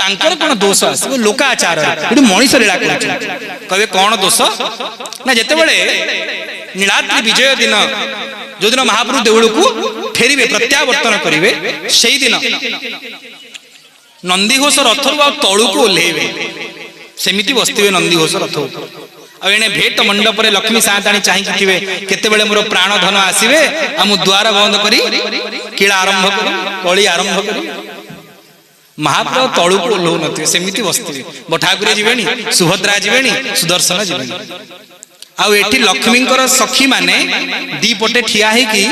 तांकर कौन दोष आसो लोकाचार मनीष लीला कहे कौन दोष ना जिते बड़े नीलाद्रि विजय दिन जो दिन महाप्रभु देउल को फेरिबे प्रत्यावर्तन करेंगे से दिन नंदीघोष रथ तलू को ओह्लैबे सेमिति बसवे नंदीघोष रथ आने भेट मंडप रे लक्ष्मी साताणी चाहिए केते बेले मोर प्राण धन आसवे आम द्वार बंद करी कीड़ा आरंभ करी कली आरंभ करी महाप्रभु तलू को ओह्लौ नथिबे सेमिति बसवे ठाकुर जीवेनी सुभद्रा जीवेनी सुदर्शन जीवेनी आउ एठी लक्ष्मी सखी माने दी पटे ठिया है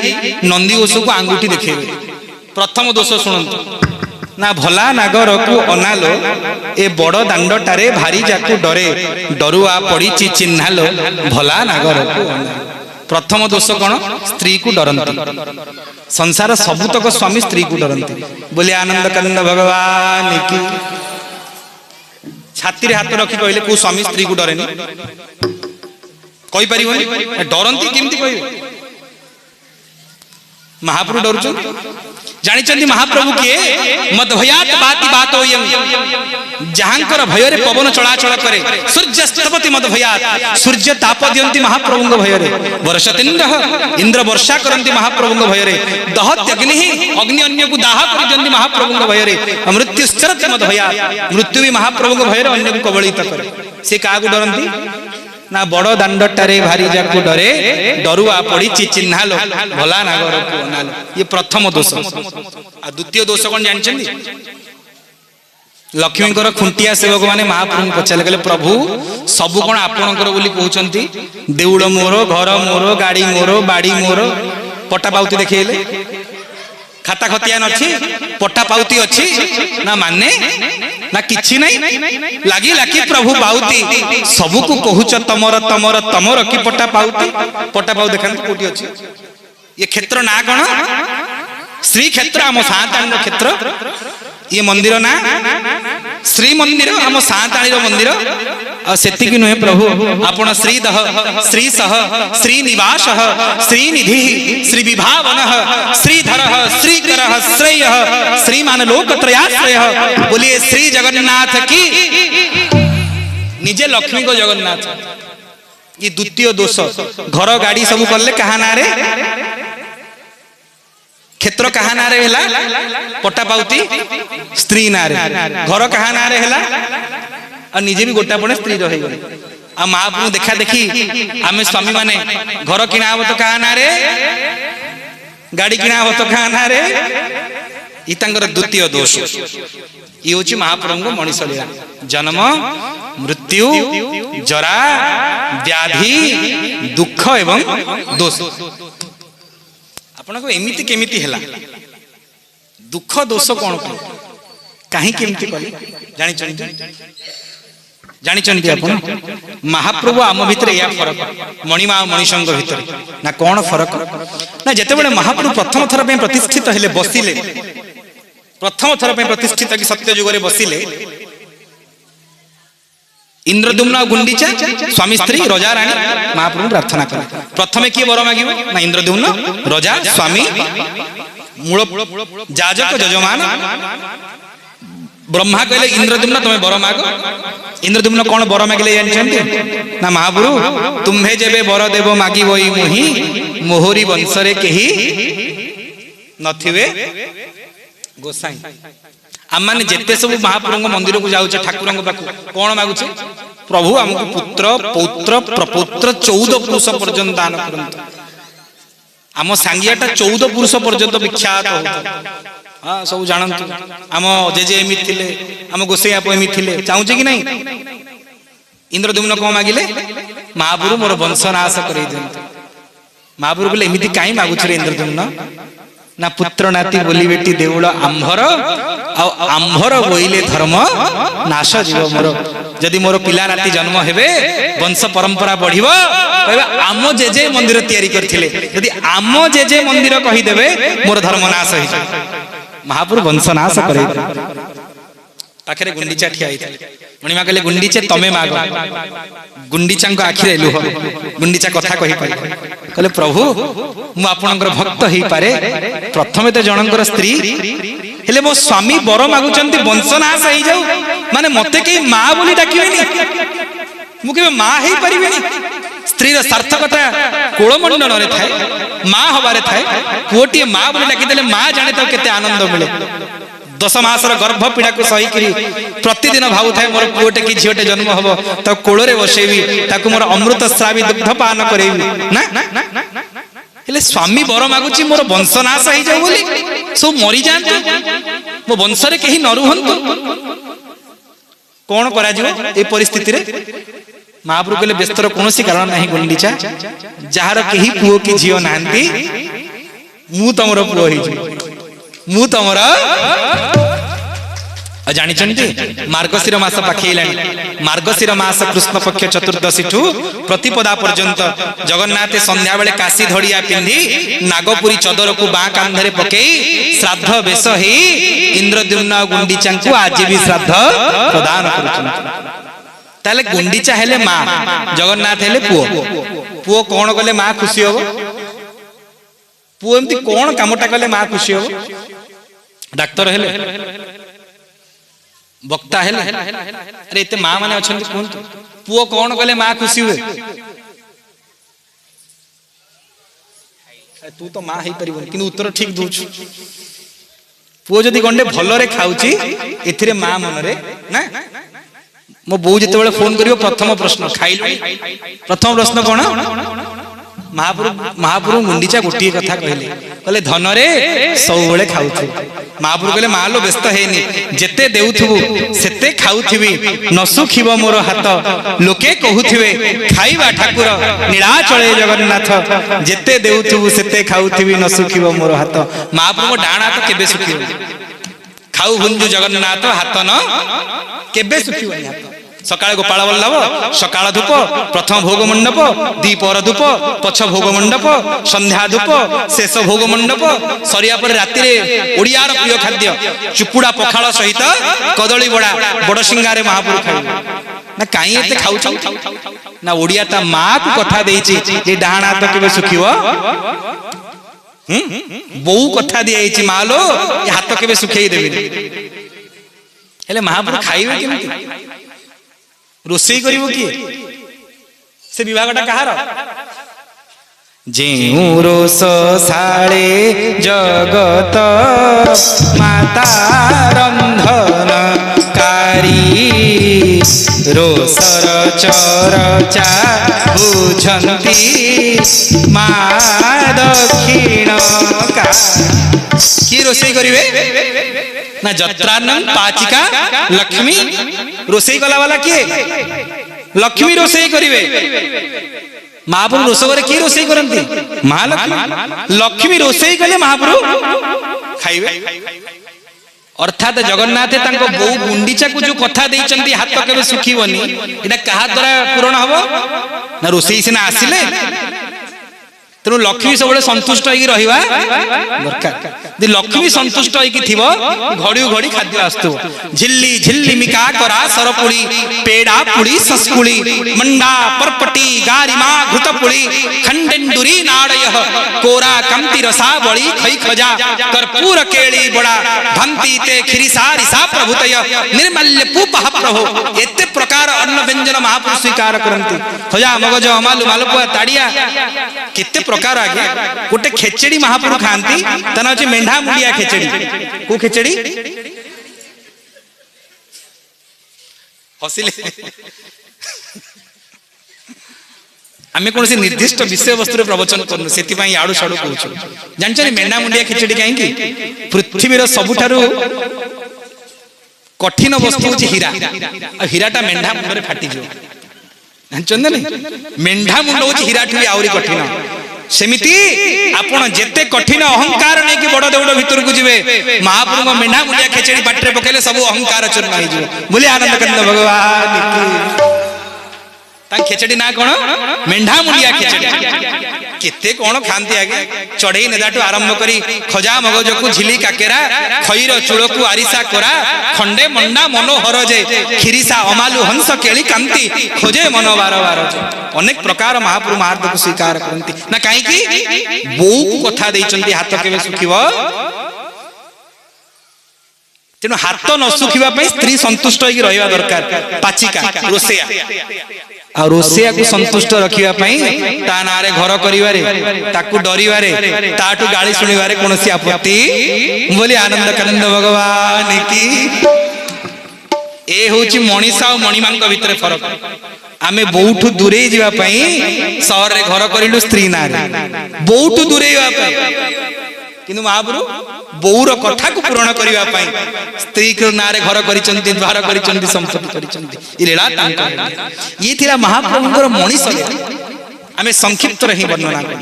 नंदीघोष को आंगुठी देखेबे प्रथम दोष शुणु ना भला नागर को अनालो ए बड़ दांडटारे भारी जाकू डरे डरुआ पड़ी चिन्हालो भला नागर को प्रथम दोष कौन स्त्री को डरती संसार सबुतक स्वामी स्त्री को डरती बोले आनंद कानंद भगवान की छाती हाथ रखी कहले को स्वामी स्त्री को डरेनी कही पार डरती केमती कह महाप्रभु डरुच जानी महाप्रभु किए मद भयात बाती बात जहांकर भय रे पवन चलाचल करे सूर्य स्तपति मद भयात सूर्य ताप दियंती महाप्रभु भय रे वर्षतेन्द्र इंद्र वर्षा करंती महाप्रभु भय रे दहत अग्नि अग्नि अन्य को दाह कर दियंती महाप्रभु भय रे मृत्युश्चरति मद भयात मृत्यु भी महाप्रभु भय रे अन्य को कबलित करे से का को डरंती ना बड़ दांडटारे भारी जाकू डरे डरुआ पड़ी चिन्हालो भला नागर को अनालो ये प्रथम दोष आ द्वितीय दोष कौन जानछन्ती लक्ष्मी खुंटिया सेवक माने महाप्रभु पचारे कहले प्रभु सबु कौन आपणकर बोली कहउछन्ती देउल मोर घर मोर गाड़ी मोर बाड़ी मोर पटा पाउती देखैले खाता खतिया नछि पटा पाउती अछि ना माने ना किछि नहीं लागी लागी प्रभु पाउती सबु को कहउछ तमर तमर तमर की पटा पाउ देखन कोठी अछि ये क्षेत्र ना कोन श्री क्षेत्र आम साताणी क्षेत्र ये मंदिर ना श्री मंदिर आम साताणी मंदिर सेतिकी नुहे प्रभु आपण श्रीदह श्रीसह श्रीनिवास श्रीनिधि श्री विभावन श्रीधर श्रीकर श्रेय श्रीमान लोकत्रयाश्रय बोलिए श्री जगन्नाथ की निजे लक्ष्मी को जगन्नाथ ये द्वितीय दोष घर गाड़ी सब कले कहा ना रे क्षेत्र कहा ना रे हेला पटा पाउती स्त्री ना रे घर कहा ना रे हेला और निजे भी गोटा पड़े स्त्री रही गले आ महाप्रभु देखा देखी आमे स्वामी माने घर किना हो तो कहा ना रे गाड़ी किना हो तो कहा ना रे इतांगर द्वितीय दोष ये होची महाप्रभु मनीष लीला जन्म मृत्यु जरा व्याधि दुख एवं दोष आपनको एमिति केमिति हेला दुख दोष कौन कहीं केमिति कली जानी चंदी आपण महाप्रभु आम भितर या फरक मणिमा मनीषंग भितर ना कौन फरक ना जेते बेले महाप्रभु प्रथम थर पे प्रतिष्ठित हेले बसिले प्रथम थर पे प्रतिष्ठित कि सत्य युग रे बसिले इंद्रदुम्न गुंडीचा स्वामी स्त्री रजा रानी महाप्रभु प्रार्थना करे प्रथमे किए वर मागिबो ना इंद्रदुम्न रजा स्वामी मूल जाजक जजमान ब्रह्मा कहले इंद्रदुम्न तुम्हें वर माग इंद्रदुम्न कौन वर मागिले जानछन्ती ना महाप्रभु तुम्हे जेबे वर देव मागिबोई मुहि मोहरी वंशरे केही नथिवे गोसाई आम जिते सब महाप्रभु मंदिर को जाऊे ठाकुर कौन मागुचे प्रभु आमको पुत्र पौत्र प्रपौत्र 14 पुरुष पर्यंत दान करंतु आम सांगियाटा 14 पुरुष पर्यंत विख्यात होता हाँ सब जानतु आम जेजे एमि थिले आम गोसाई आप एमि थिले चाहूचे कि नहीं इंद्रदुम्न कौन मागिले महाप्रभु मोर वंशनाश कर महाप्रभु बोले एमि कहीं मागुछ इंद्रदुम्न ना पुत्र नाती बोली बेटी देउल आंभर आंभर बोइले धर्म नाश जीव मोर जदि मोर पिला नाती जन्म हेबे वंश परंपरा बढ़िबो कहबे आम जेजे मंदिर तैयारी करथिले यदि आम जेजे मंदिर कहि देबे मोर धर्म नाश होई जाय महाप्रभु वंश नाश करे पाखरे गुंडीचा ठिया आइथिले मणिमा कहले गुंडीचे तमे माग गुंडीचा को आखिरे लुह गुंडीचा कथा कहि पाइ कहले प्रभु मु आपनकर भक्त हेई पारे प्रथमे तो जनकर स्त्री हेले मो स्वामी बर मागुचंती वंशनाश हो जाऊ माने मते के मां बोली डाकिबेनी मु के मां हे परिबेनी स्त्री रो सार्थकता कोळमंडन रे थाए मां हबारे थाए पुओटी मां बोली डाकी देले मां जाने तो केते आनंद मिले 10 मासर गर्भ पीड़ा को सही करी प्रतिदिन भावु थाए मोर पुओटे की झियोटे जन्म हबो त कोळरे बसेबी ताकू मोर अमृत श्रावी दुग्ध पान करेबी ना हेले स्वामी बर मागुची मोर वंशनाश हो जाऊ बोली सब मरी जांतु मो वंश रे केही न रुहंतु कोन करा जिवो ए परिस्थिति रे महाप्रभु कहले व्यस्तर कोनोसी कारण नाही गुंडीचा जहार केही पुओ की झियो नांती मु तमरो पुओ हे मु तमरो जानी चंती मार्गशीर मास पाखेलानी मार्गशीर मास कृष्ण पक्ष चतुर्दशी ठू प्रतिपदा पर्यंत जगन्नाथ संध्या बेले काशी धड़िया पिंधि नागपुरी चदर को बाँ कांधरे पकई श्राद्ध बेश ही इंद्रद्युम्न गुंडीचा को आज भी श्राद्ध प्रदान कर गुंडीचा हेले माँ जगन्नाथ हेले पुओ पुओ कौन कले माँ खुशी हम पुओ एमती कौन कामटा कले माँ खुशी हम डाक्तर हेले वक्ता हेले अरे एते माँ माने अछंती कहंतु पुओ कौन कले माँ खुशी हुए तू तो माँ हे परिबन किंतु उत्तर ठीक दूछु पुओ जदी गंडे भलरे खाउची एथिरे माँ मनरे ना मो बो जेतेबेले फोन करियो प्रथम प्रश्न खाइल प्रथम प्रश्न कोन महाप्रभु मुंडीचा गोटी कथा कहले कहले धन रे सबले खाउथु महाप्रभु कहले मालो व्यस्त हेनी जेते देउथबु सेते खाउथिबी न सुखिबो मोर हाथ लोके कहउथिबे खाइबा ठाकुर नीलाचले जगन्नाथ जेते देउथबु सेते खाउथिबी न सुखिबो मोर हाथ महाप्रभु डाणा तो केबे सुखिबो खाऊ भुंजु जगन्नाथ हाथ न केबे सुखिबो हाथ सकाळ गोपाल वल्लभ सकाळ धूप प्रथम भोग मंडप दीपर धूप पछ भोग मंडप संध्या धूप शेष भोग मंडप सरिया पर राति रे ओडियार प्रिय खाद्य चुपुड़ा पखाळ सहित कदली बड़ा बड़ सिंगारे महापुर खाइ ना काई एते खाउ ना ओडिया ता मां को कथा देइची जे डाणा तो केबे सुखिबो बहु कथा दियाइची मालो ए हाथ केबे सुखेई देबे हेले महापुर खाइबे केमति रोसई करिवो की से विभागटा कहार जेउ रोस साळे जगत माता रंधन कारी रोसर चरचा बुझंती मा दक्षिण का की रोसई करिवे ना जत्रान्नम पाचिका लक्ष्मी रोसई कला वाला किए लक्ष्मी रोसई करिवे महाप्रभु रोसगरे की रोसई करंती महालक्ष्मी लक्ष्मी रोसई कले महाप्रभु खाइबे अर्थात जगन्नाथ तांको बहु गुंडीचा को जो कथा देइचंती हाथ केबे सुखीबनी एटा कहा द्वारा पूर्ण हबो ना रोसई सिना आसिले तेणु लक्ष्मी सब संतुष्ट होगी रहिबा दरकार दि लक्ष्मी संतुष्ट होगी थिबो घड़ी घड़ी खाद्य आस्तु झिल्ली झिल्ली मिका करा सरपुड़ी पेड़ा पुड़ी ससकुड़ी मंडा परपटी गारिमा घृतपुड़ी खंडेंडुरी नाड़य कोरा कंती रसा बड़ी खई खजा कर्पूर केली बड़ा भंती ते खिरिसा रिसा प्रभुतय निर्मल्य पूपह प्रभु एते प्रकार अन्न व्यंजन महापुरुष स्वीकार करंती खजा मगज मालू मालपुआ ताड़िया केते प्रकार आगे गोटे खेचड़ी महाप्रभु खाती तना होची मेंढा मुंडिया खेचड़ी को खेचड़ी हसिले आमे कोन से निर्दिष्ट विषय वस्तु रे प्रवचन करनु सेति पई आडू साडू कहूछु जानछनी मेंढा मुंडिया खेचड़ी काहे की पृथ्वी रो सबुठारु कठिन वस्तु होची हीरा आ हीराटा मेंढा मुंडरे फाटी जो जानछन नै मेंढा मुंड होची हीरा ठुई आउरी कठिन सेमिति आपण जेते कठिन अहंकार नै कि बड़ देउड भीतर को जिवे महाप्रभु मेंढा मुंडिया खेचड़ी पाटरे पकेले सब अहंकार चूर्ण होई जो बोले आनंद कंद भगवान की ता खेचड़ी ना कोन मेंढा मुंडिया खेचड़ी केते कोन खांती आगे चढ़ई नेदाटू आरंभ करी खजा मगज को झिली काकेरा खईर चूड़ को आरिसा कोरा खंडे मंडा मनोहर जे खिरिसा अमालु हंस केली कांती खोजे मन बार बार अनेक प्रकार महाप्रभु महार्थ को स्वीकार करंती ना काई की बहु को कथा देइचंती हाथ केबे सुखिबो तेणु हाथ न सुखिबा पई स्त्री संतुष्ट होई रहइबा दरकार पाचिका रोसेया आ रोसेया को संतुष्ट रखिबा पई ता नारे घर करिवारे ताकू डरिवारे ताटू गाली सुनिवारे कोनोसी आपत्ति बोली आनंद कंद भगवान की ए होची मनीषा और मणिमांक भितर फरक आमे बहुठु दूरे जीवा पई शहर रे घर करिलु स्त्री नारे बहुठु दूरे जीवा पई किंतु महाप्रभु बौर कथा को पूर्ण करने स्त्री के नारे घर करिचंती द्वार करिचंती संपत्ति करिचंती लीला ये थिला महाप्रभुଙ୍କର मनीष आमे संक्षिप्त रही वर्णना कर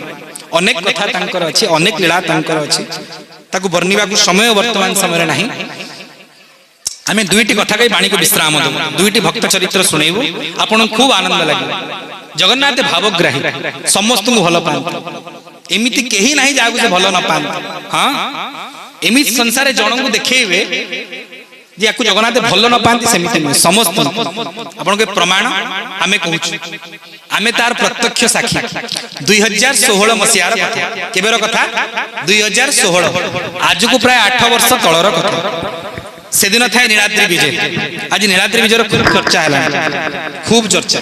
अनेक कथा तांकर अछि अनेक लीला तांकर अछि ताकू वर्णिबा को समय वर्तमान समय नहीं आमे दुईटी कथा कई बाणी को विश्राम दो दुईटी भक्त चरित्र सुनेबु आपन खूब आनंद लागे जगन्नाथ भावग्राही समस्त को भल पान एमिति केही नाही जागु से भल न पान हां एमिति संसार जण को देखेबे जे याकू जगन्नाथ भल न पांती सेमिति नहीं समस्त आपन के प्रमाण हमें कहूछु आमे तार प्रत्यक्ष साक्षी 2016 मसियार कथा केबेर कथा 2016 आज को प्राय 8 वर्ष तळर कथा से दिन थाए नीलाद्री विजय आज नीलाद्री विजय खूब चर्चा है खूब चर्चा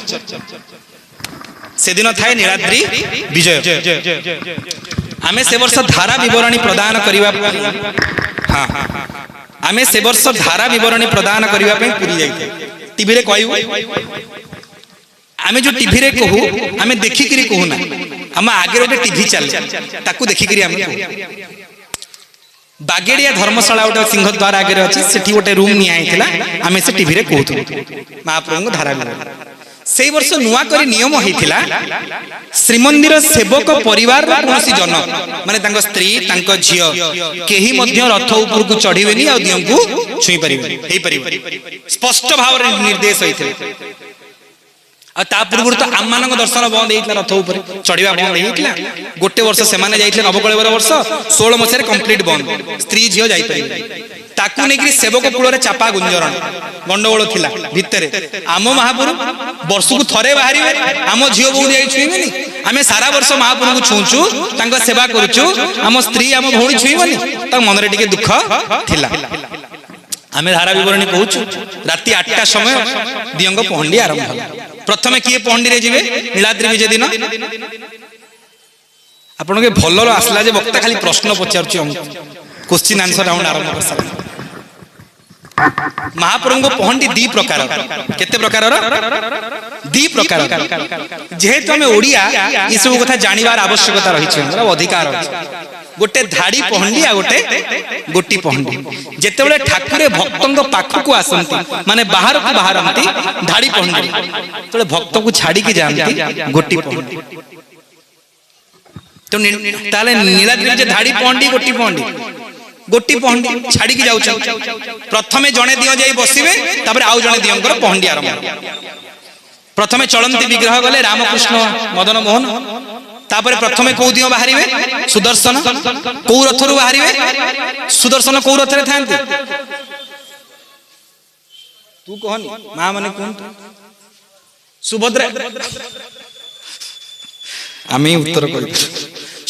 से दिन थाए नीलाद्री विजय आमे से वर्ष धारा विवरणी प्रदान करिवा हां आमे से वर्ष धारा विवरणी प्रदान करिवा पे पुरी जाई टीवी रे कहू आमे जो टीवी रे कहू आमे देखि करी कहू ना हम आगे रे टीवी चले ताकू देखि करी आमे बागेड़िया धर्मशाला गोटे सिंहद्वार आगे अच्छे से गोटे रूम निया आम से टीवी रे कहूँ महाप्रभु धारा से वर्ष नुआ करी नियम होता श्रीमंदिर सेवक परिवार कौन जन माने स्त्री झी कहीं रथ ऊपर को चढ़ीबेनी आ दियों को छुई पारे स्पष्ट भाव निर्देश होता पूर्व तो आम मान दर्शन बंद होता रथ ऊपर चढ़ा बंद होता गोटे वर्ष से नवकलेवर वर्ष 16 मसीह कंप्लीट बंद स्त्री झील जापर ताकू नहीं सेवक कूल चापा गुंजरण गंडगोल थिला भितर आम महाप्रभु वर्ष को थरे बाहर आम झील बोहू जाई छुईबेनी आम सारा वर्ष महाप्रभु को छुँचु सेवा करुचु आम स्त्री आम भौणी छुईबनी मन में टिके दुख थिला आम धारा विवरणी कहूँ राति 8टा समय दियंग पहंडी आरंभ प्रथमे किए पहंडी रे जिवे नीलाद्री विजय दिन आपन के भल आसला जे वक्ता खाली प्रश्न पचारछि क्वेश्चन आंसर राउंड आरंभ कर सकते महाप्रभु पहंडी दी प्रकार केते प्रकार दी प्रकार जेहेतु हमें ओडिया ये सब कथा जानिबार आवश्यकता रही हमरा अधिकार अछि गोटे धाड़ी पहंडी आ गोटे गोटी पहंडी जेते बेले ठाकुरे भक्तंग पाख को आसंती माने बाहर को बाहरंती धाड़ी पहंडी तले भक्त को छाड़ी के जानती गोटी पहंडी तो ताले नीलाद्री जे धाड़ी पहंडी गोटी पहंडी छाड़ी के जाउछ प्रथमे जणे दियो जाई बसिबे तापर आउ जणे दियंकर पहंडी आरंभ प्रथमे चलंती विग्रह गले रामकृष्ण मदन मोहन तापर प्रथमे को दियो बाहरिबे सुदर्शन को रथरु बाहरिबे सुदर्शन को रथरे थांती तू कहनी मां माने कोन सुभद्रा आमी उत्तर करी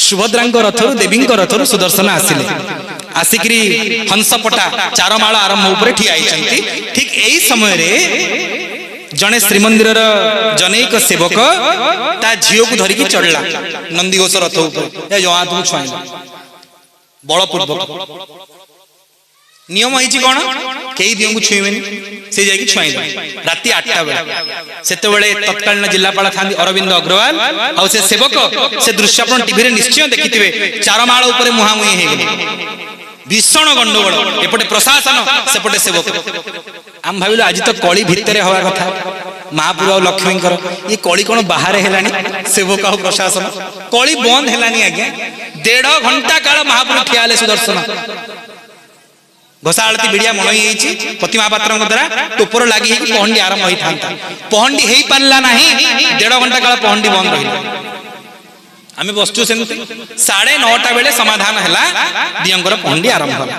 सुभद्रांक रथरु देवींक रथरु सुदर्शन आसिले आसिकरी हंसपटा चारमाला आरंभ ऊपर ठिया आइछंती ठीक एई समय रे जने श्रीमंदिर जनैक सेवक ता झियो को धरिकी चढ़ला नंदीघोष रथ ऊपर ए जो हाथ को छुआइला बलपूर्वक नियम होइछि कोन केई दियो को छुइबेनी से जाई छुआइला राति 8टा बेला सेते बेले तत्कालीन जिल्लापाल थांदी अरविंद अग्रवाल आ से सेवक से दृश्य अपन टीवी रे निश्चय देखिथिबे चारमाला ऊपर मुहामुही हे गेले भीषण गंडगोल एपटे प्रशासन सेपटे सेवक आम भाविलु आज तो कली भितर हवा कथा महाप्रभु लक्ष्मीकर ये कली कौन बाहर हेलानी सेवक और प्रशासन कली बंद हेलानी आज्ञा 1.5 घंटा काल महाप्रभु ठियाले सुदर्शन घोषा आलती भिड़िया मन होई पति महापात्र द्वारा टोपर लगी पहंडी आरंभ होई था पहंडी हो पारा ना 1.5 घंटा काल पहंडी बंद रही आम बसचु से 9:30 बेले समाधान है दियंकर पहंडी आरंभ होला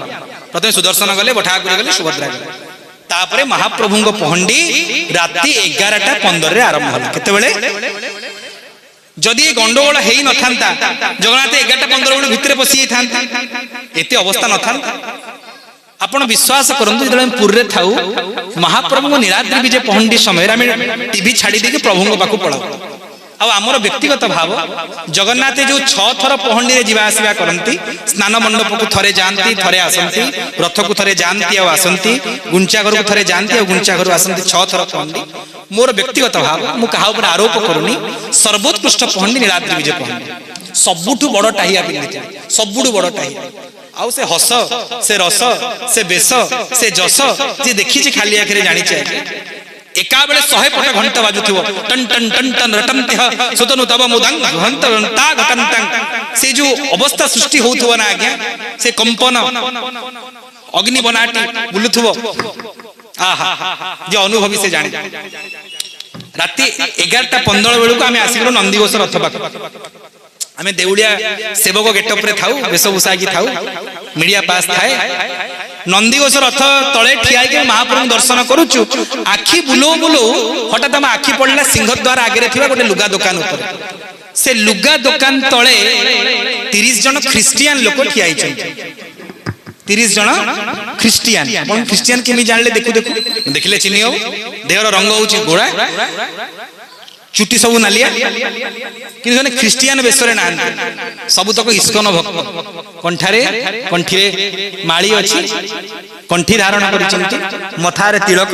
प्रथम सुदर्शन गले बठाकुर गले सुभद्रा गले तापरे महाप्रभु पहंडी राति 11:15 आरंभ होला केतेबेले जदि गंडगोल हेई न थांता जगन्नाथ 11:15 भितर पसी थांता एते अवस्था न थांता आपण विश्वास करंतु जदि पुरी थाऊ महाप्रभु नीलाद्रि विजय पहंडी समय आम टीवी छाड़ी देके प्रभु पाक पड़ाऊ आमर व्यक्तिगत भाव जगन्नाथ जो 6 थर पहंडी रे जीवा आसवा करती स्नान मंडप को थरे जाती थरे आसती रथ को थरे जाती आसती गुंचा घर को थरे जाती गुंचा घर आसती 6 थर पहंडी मोर व्यक्तिगत भाव मु कहा ऊपर आरोप करूनी सर्वोत्कृष्ट पहंडी नीलाद्रि विजय पहंडी सबुठु बड़ टाहिया पिंधि सबुठु बड़ टाहिया आउ से हस से रस से बेस से जस जे देखी खाली आखिरे जानी एका बेले 100 पट घंटा बाजुथिबो ton ton ton ton रटंतिह Sutanu तब मुदंग घंट ता घटंतंग से जो अवस्था सृष्टि होउथबो ना आज्ञा से कंपन अग्नि बनाटी बुलुथबो आहा जे अनुभवी से जाने राती 11:15 बेलू को आमे आसीगलो नंदीघोष रथ पाक आमे देउड़िया सेवक गेटअप रे थाउ वेशभूषा की थाउ मीडिया पास थाए नंदीघोष रथ तले ठिया के महाप्रभु दर्शन करूचु आखि बुलो बुलो हठात हम आखि पड़ला सिंहद्वार आगे थिबा गोटे लुगा दुकान ऊपर से लुगा दुकान तले 30 जन ख्रिस्टियन लोक ठिया आइछन 30 जन ख्रिस्टियन कोन ख्रिस्टियन केमी जानले देखु देखु देखले चिनियो देहर रंग होची गोरा चुटी सब नालिया कि ख्रिस्टियन बेसरे ना सब तक इस्कन भक्त कंठारे कंठीरे माली अच्छी कंठी धारण करिसंती मथारे तिलक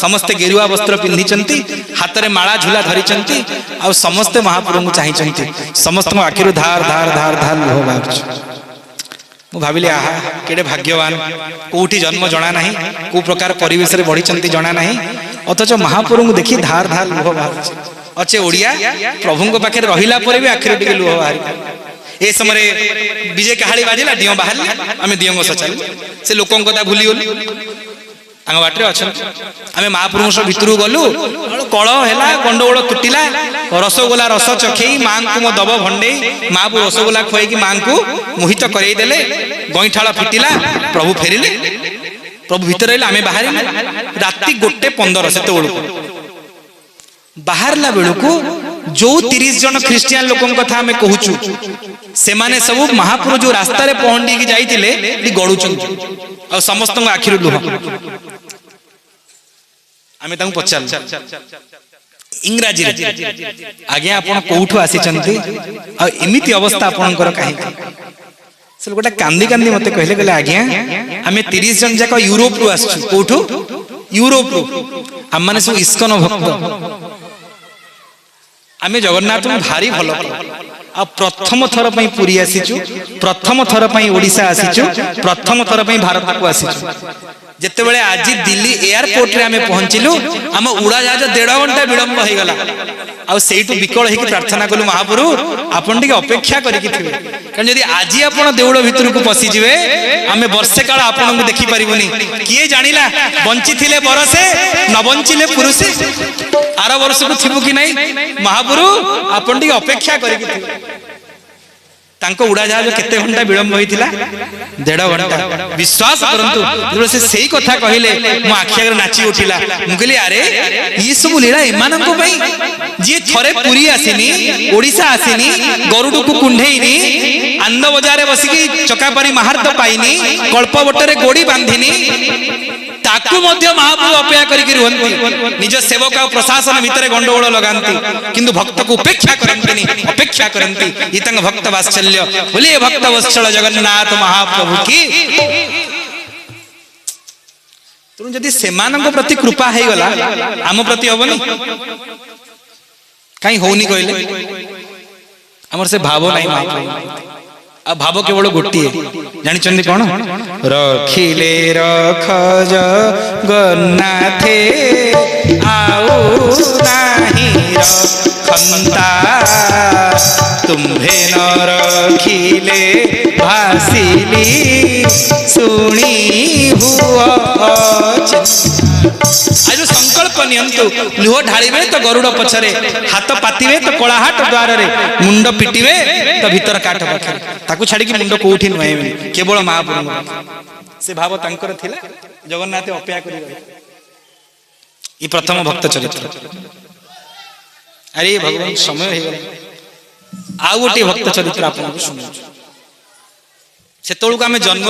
समस्ते गेरुआ वस्त्र पिंधिचंती हाथ में माला झूला धरिचंती आ समस्ते महाप्रभु चाहिचंती समस्त आखिरु धार धार धार धार लुह बाहर मु भाविली आहा केडे भाग्यवान कोठी जन्म जना नहीं को प्रकार परिवेश रे बढ़िचंती जना नहीं अथच महाप्रभु देखि धार धार लुह बाहर अच्छे ओडिया प्रभु पाखे रहिला पर भी आखिर टिके लुह बाहर ए समय विजय कहाड़ी बाजिला दियो बाहर आमे दियो सचाल से लोकों कथा भूली गलु आंग बाटरे अच्छा आमे महाप्रभु भितरु गलु कल हैला गंडगोल तुटिला रसगोला रस चखेई मां को मो दब भंडे मां को रसगोला खुआई की मां को मोहित करई देले गईठाला फिटिला प्रभु फेरिले प्रभु भीतर रहिला आमे बाहर राती 1:15 सेते ओळु बाहरला बेलू को जो 30 जन ख्रिस्टियन लोकों कथा हमें कहूचु से माने सब महाप्रभु जो रास्ता रे पहंडी की जाइतिले गड़ुचन आ समस्त आखिर लुह आमे तांको पचाल इंग्राजी रे आगे आपण कोठु आसीचंती आ एमिति अवस्था आपनकर काहे से गोटा कांदी कांदी मते कहले गले आज्ञा आमे 30 जन जाक यूरोप रु आसछु कोठु यूरोप रु हम माने सब इस्कन भक्त आमे जगन्नाथ भारी भल आ प्रथम थर पई पुरी आसीचु प्रथम थर पई ओडिसा आसीचु प्रथम थर पई भारत को आसीचु जेते बेले आज दिल्ली एयरपोर्ट रे आमे पहुंचिलु हम उड़ा जहाज 1.5 घंटा विलंब हो गला आ सेइटु विकल हेकि प्रार्थना कलु महाप्रभु आपन टिके अपेक्षा करिकि थिबे कारण यदि आज आपण देउळ भितर को पसी जिवे आमे वर्षे काल आपन को देखि परिबोनी किए जानिला बंची थिले बरसे न बंचिले पुरुषे आर वर्ष को थिबु कि नहीं महाप्रभु आपन टिके अपेक्षा करिकि थिबे तांको उड़ा जहाज केते घंटा विलंब होइतिला 1.5 घंटा विश्वास करंतु से सही कथा कहिले मो आखि आगे नाची उठिला मु कहली अरे ई सब लीला एमानन को पई जे थरे पुरी आसीनी ओडिसा आसीनी गरुड को कुंढेइनी आनंद बजारे बसिकी चकापारी महार्त पाइनी कल्पवटरे गोड़ी बांधिनी ताकू मध्य महाप्रभु अपेक्षा करिकि रहंती निज सेवक आ प्रशासन भितरे गंडगोल लगांती किंतु भक्त को उपेक्षा करंतीनी अपेक्षा करंती ई तंग भक्त वात्सल्य बोलिए भक्त वत्सल जगन्नाथ महाप्रभु की तुम जदि सेमानक प्रति कृपा हे गला आम प्रति होबनी काई होनी कहले हमर से भाव नाही महाप्रभु आ भाव केवल गोटिए जानी चंदी कौन रखिले रख जगन्नाथे आउ नाही रखंता तुम्हे न रखिले भासिली सुनी हुआ आज संकल्प नियंतु लुह ढालिबे तो गरुड़ पछरे हाथ पातिबे तो कलाहाट द्वार रे मुंड पिटिबे तो भीतर काठ पाखे ताकू छाड़ी की मुंड कोठी नहेबे केवल महाप्रभु से भाव तांकर थिला जगन्नाथ अपेक्षा करि ई प्रथम भक्त चरित्र अरे भगवान समय हे आ गोटे भक्त चरित्र आपन सुनु से तोळु का में जन्म